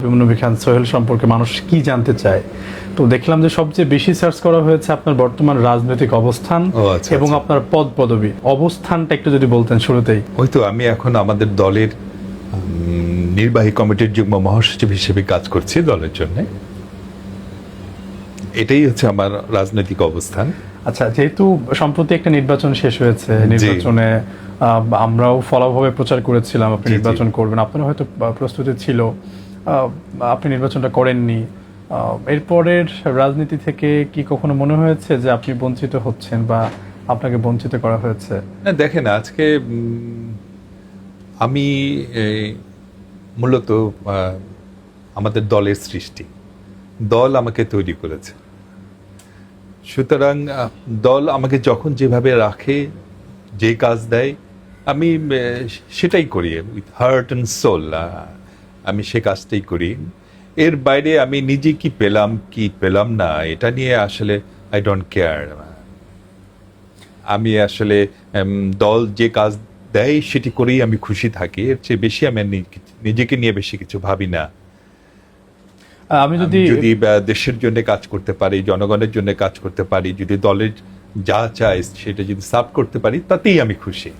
নবী খান সোহেল সম্পর্কে মানুষ কি জানতে চায়, তো দেখলাম যে সবচেয়ে বেশি সার্চ করা হয়েছে আপনার বর্তমান রাজনৈতিক অবস্থান এবং আপনার পদ পদবি। অবস্থানটা একটু যদি বলতেন শুরুতেই। ওই তো আমি এখন আমাদের দলের নির্বাহী কমিটির যুগ্ম মহাসচিব হিসেবে কাজ করছি দলের জন্য। এটাই হচ্ছে আমার রাজনৈতিক অবস্থান। আচ্ছা, যেহেতু সম্প্রতি একটা নির্বাচন শেষ হয়েছে, নির্বাচনে আমরাও ফলাভাবে প্রচার করেছিলাম আপনি নির্বাচন করবেন, আপনার হয়তো প্রস্তুতি ছিল, আপনি নির্বাচনটা করেননি। এরপরের রাজনীতি থেকে কি কখনো মনে হয়েছে যে আপনি বঞ্চিত হচ্ছেন বা আপনাকে বঞ্চিত করা হয়েছে? দেখেন, আজকে আমি মূলত আমাদের দলের সৃষ্টি, দল আমাকে তৈরি করেছে। সুতরাং দল আমাকে যখন যেভাবে রাখে, যে কাজ দেয়, আমি সেটাই করি উইথ হার্ট অ্যান্ড সোল। আমি সে কাজটাই করি। এর বাইরে আমি নিজে কি পেলাম না, এটা নিয়ে আসলে আই ডোন্ট কেয়ার। আমি আসলে দল যে কাজ দেয় সেটি করেই আমি খুশি থাকি। এর চেয়ে বেশি আমি নিজেকে নিয়ে বেশি কিছু ভাবি না। আমি যদি দেশের জন্য কাজ করতে পারি, জনগণের জন্য কাজ করতে পারি, যদি দলের যা চাই সেটা যদি সার্ভ করতে পারি, তাতেই আমি খুশি।